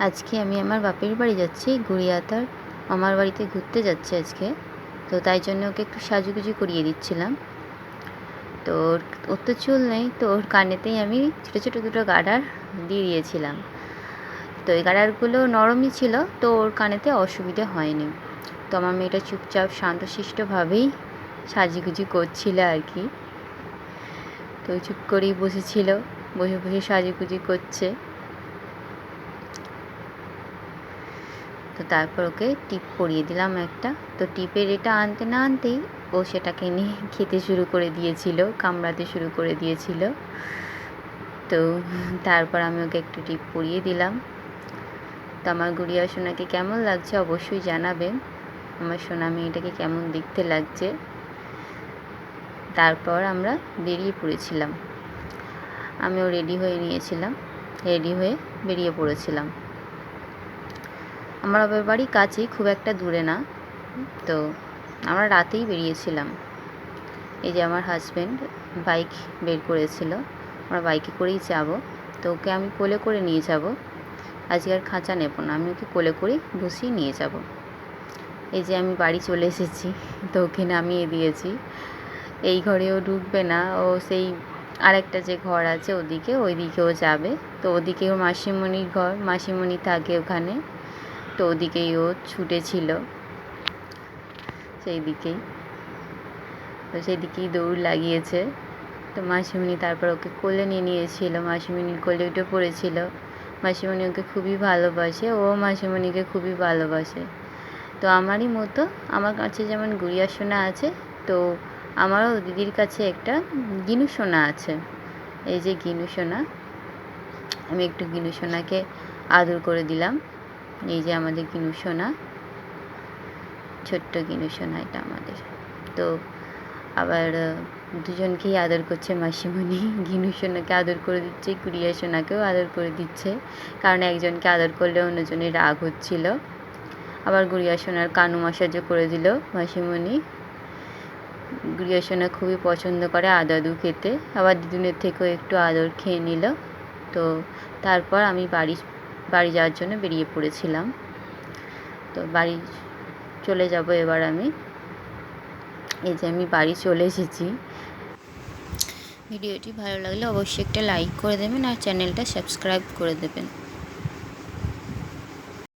আজকে আমি আমার বাপের বাড়ি যাচ্ছি। গুড়িয়াতার মামার বাড়িতে ঘুরতে যাচ্ছি আজকে। তো তাই জন্য ওকে একটু সাজুগুজু করিয়ে দিচ্ছিলাম। তো ওর তো চুল নেই, তো ওর কানেতেই আমি ছোটো ছোটো দুটো গার্ডার দিয়ে দিয়েছিলাম। তো এই গার্ডারগুলো নরমই ছিল, তো ওর কানেতে অসুবিধে হয়নি। তো আমার মেয়েটা চুপচাপ শান্তশিষ্টভাবেই সাজুগুজু করছিল আর কি। তো চুপ করেই বসেছিল, বসে বসে সাজুগুজু করছে। তো তারপর ওকে টিপ পরিয়ে দিলাম একটা। তো টিপের এটা আনতে না আনতেই ও সেটাকে নিয়ে খেতে শুরু করে দিয়েছিল, কামড়াতে শুরু করে দিয়েছিল। তো তারপর আমি ওকে একটু টিপ পরিয়ে দিলাম। তো আমার গুড়িয়া সোনাকে কেমন লাগছে অবশ্যই জানাবেন, আমার সোনা মেয়েটাকে কেমন দেখতে লাগছে। তারপর আমরা বেরিয়ে পড়েছিলাম। আমিও রেডি হয়ে নিয়েছিলাম, রেডি হয়ে বেরিয়ে পড়েছিলাম। আমার বাবার বাড়ি কাছেই, খুব একটা দূরে না। তো আমরা রাতেই বেরিয়েছিলাম। এই যে আমার হাজব্যান্ড বাইক বের করেছিল, আমরা বাইকে করেই যাব। তো ওকে আমি কোলে করে নিয়ে যাব, আজকে আর খাঁচা নেব না, আমি ওকে কোলে করে বসিয়ে নিয়ে যাব। এই যে আমি বাড়ি চলে এসেছি, তো ওকে নামিয়ে দিয়েছি। এই ঘরেও ঢুকবে না, ও সেই আরেকটা যে ঘর আছে ওই দিকেও যাবে। তো ওদিকে ওর মাসিমণির ঘর, মাসিমণি থাকে ওখানে। তো ওদিকেই ও ছুটেছিল, সেই দিকেই, তো সেদিকেই দৌড় লাগিয়েছে। তো মাসিমণি তারপর ওকে কোলে নিয়ে নিয়েছিল, মাসিমণির কোলে উঠে পড়েছিল। মাসিমণি ওকে খুবই ভালোবাসে, ও মাসিমণিকে খুবই ভালোবাসে। তো আমারই মতো আমার কাছে যেমন গুড়িয়া সোনা আছে, তো আমারও দিদির কাছে একটা গিনু সোনা আছে। এই যে গিনু সোনা, আমি একটু গিনু সোনাকে আদর করে দিলাম। এই যে আমাদের গিনু সোনা, ছোট্ট গিনু সোনা এটা আমাদের। তো আবার দুজনকেই আদর করছে মাসিমণি, গিনু সোনাকে আদর করে দিচ্ছে, গুড়িয়া সোনাকেও আদর করে দিচ্ছে। কারণ একজনকে আদর করলে অন্যজনের রাগ হচ্ছিল। আবার গুড়িয়া সোনার কানু মাসাজও করে দিল মাসিমণি। গুড়িয়া সোনা খুবই পছন্দ করে আদাদু খেতে, আবার দিদুনের থেকেও একটু আদর খেয়ে নিল। তো তারপর আমি বাড়ি যাওয়ার জন্য বেরিয়ে পড়েছিলাম। তো বাড়ি চলে যাব এবার আমি। এই যে আমি বাড়ি চলে এসেছি। ভিডিওটি ভালো লাগলে অবশ্যই একটা লাইক করে দেবেন আর চ্যানেলটা সাবস্ক্রাইব করে দেবেন।